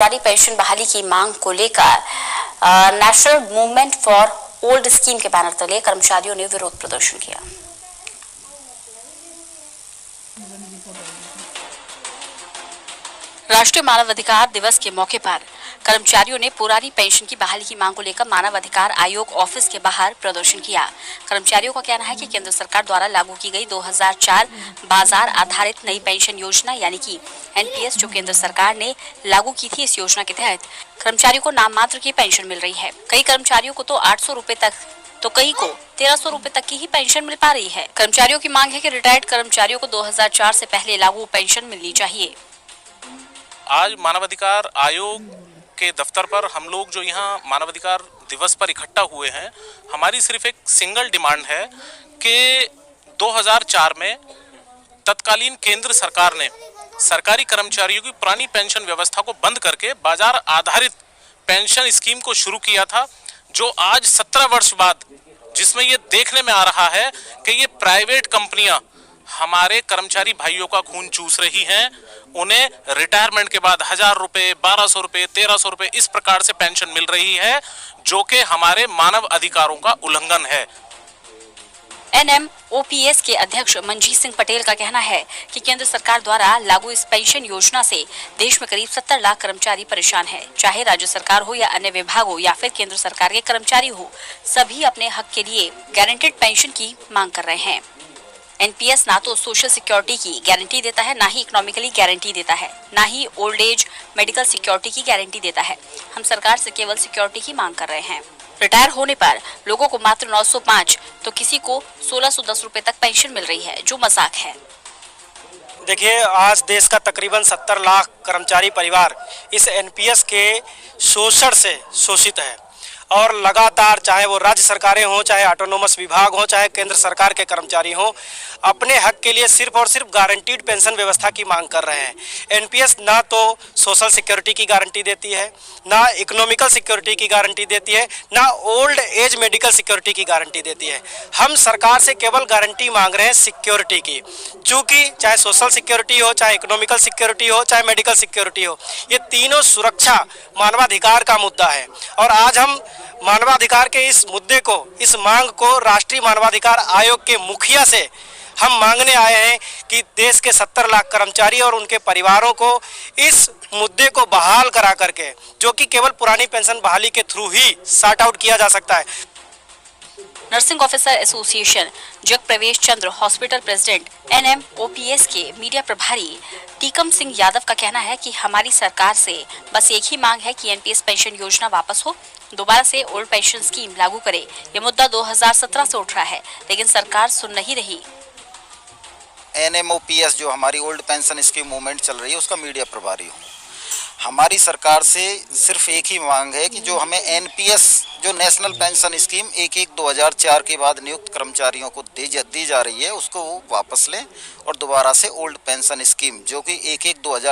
पुरानी पेंशन बहाली की मांग को लेकर national movement for old scheme के बैनर तले कर्मचारियों ने विरोध प्रदर्शन किया। राष्ट्रीय मानव अधिकार दिवस के मौके पर कर्मचारियों ने पुरानी पेंशन की बहाली की मांग को लेकर मानव अधिकार आयोग ऑफिस के बाहर प्रदर्शन किया। कर्मचारियों का कहना है कि केंद्र सरकार द्वारा लागू की गई 2004 बाजार आधारित नई पेंशन योजना यानी कि एनपीएस जो केंद्र सरकार ने लागू की थी, इस योजना के तहत कर्मचारियों को नाम मात्र की पेंशन मिल रही है। कई कर्मचारियों को तो 800 रुपए तक तो कई को 1300 रुपए तक की ही पेंशन मिल पा रही है। कर्मचारियों की मांग है कि रिटायर्ड कर्मचारियों को 2004 से पहले लागू पेंशन मिलनी चाहिए। आज मानवाधिकार आयोग के दफ्तर पर हम लोग जो यहाँ मानवाधिकार दिवस पर इकट्ठा हुए हैं, हमारी सिर्फ एक सिंगल डिमांड है कि 2004 में तत्कालीन केंद्र सरकार ने सरकारी कर्मचारियों की पुरानी पेंशन व्यवस्था को बंद करके बाजार आधारित पेंशन स्कीम को शुरू किया था, जो आज 17 वर्ष बाद जिसमें ये देखने में आ रहा है कि ये प्राइवेट कंपनियां हमारे कर्मचारी भाइयों का खून चूस रही हैं। उन्हें रिटायरमेंट के बाद 1000 रुपए, 1200 रुपए, 1300 रुपए इस प्रकार से पेंशन मिल रही है, जो कि हमारे मानव अधिकारों का उल्लंघन है। एनएमओपीएस के अध्यक्ष मंजीत सिंह पटेल का कहना है कि केंद्र सरकार द्वारा लागू इस पेंशन योजना से देश में करीब 70 लाख कर्मचारी परेशान हैं। चाहे राज्य सरकार हो या अन्य विभाग हो या फिर केंद्र सरकार के कर्मचारी हो, सभी अपने हक के लिए गारंटेड पेंशन की मांग कर रहे हैं। एनपीएस ना तो सोशल सिक्योरिटी की गारंटी देता है, ना ही इकोनॉमिकली गारंटी देता है, ना ही ओल्ड एज मेडिकल सिक्योरिटी की गारंटी देता है। हम सरकार से केवल सिक्योरिटी की मांग कर रहे हैं। रिटायर होने पर लोगों को मात्र 905 तो किसी को 1610 रुपए तक पेंशन मिल रही है, जो मजाक है। देखिए, आज देश का तकरीबन 70 लाख कर्मचारी परिवार इस एनपीएस के शोषण से शोषित है और लगातार, चाहे वो राज्य सरकारें हों, चाहे ऑटोनोमस विभाग हो, चाहे केंद्र सरकार के कर्मचारी हों, अपने हक के लिए सिर्फ और सिर्फ गारंटीड पेंशन व्यवस्था की मांग कर रहे हैं। एनपीएस ना तो सोशल सिक्योरिटी की गारंटी देती है, ना इकोनॉमिकल सिक्योरिटी की गारंटी देती है, ना ओल्ड एज मेडिकल सिक्योरिटी की गारंटी देती है। हम सरकार से केवल गारंटी मांग रहे हैं सिक्योरिटी की, चूँकि चाहे सोशल सिक्योरिटी हो, चाहे इकोनॉमिकल सिक्योरिटी हो, चाहे मेडिकल सिक्योरिटी हो, ये तीनों सुरक्षा मानवाधिकार का मुद्दा है। और आज हम मानवाधिकार के इस मुद्दे को, इस मांग को राष्ट्रीय मानवाधिकार आयोग के मुखिया से हम मांगने आए हैं कि देश के 70 लाख कर्मचारी और उनके परिवारों को इस मुद्दे को बहाल करा करके, जो कि केवल पुरानी पेंशन बहाली के थ्रू ही सॉर्ट आउट किया जा सकता है। नर्सिंग ऑफिसर एसोसिएशन जग प्रवेश चंद्र हॉस्पिटल प्रेसिडेंट एनएमओपीएस के मीडिया प्रभारी टीकम सिंह यादव का कहना है कि हमारी सरकार से बस एक ही मांग है कि एनपीएस पेंशन योजना वापस हो, दोबारा से ओल्ड पेंशन स्कीम लागू करे। ये मुद्दा 2017 से उठ रहा है, लेकिन सरकार सुन नहीं रही। एनएमओपीएस जो हमारी ओल्ड पेंशन स्कीम मूवमेंट चल रही है, उसका मीडिया प्रभारी हूँ। हमारी सरकार से सिर्फ एक ही मांग है कि जो हमें एनपीएस जो नेशनल पेंशन स्कीम 1/1/2004 के बाद नियुक्त कर्मचारियों को दी जा रही है, उसको वो वापस लें और दोबारा से ओल्ड पेंशन स्कीम जो कि 1/1/2004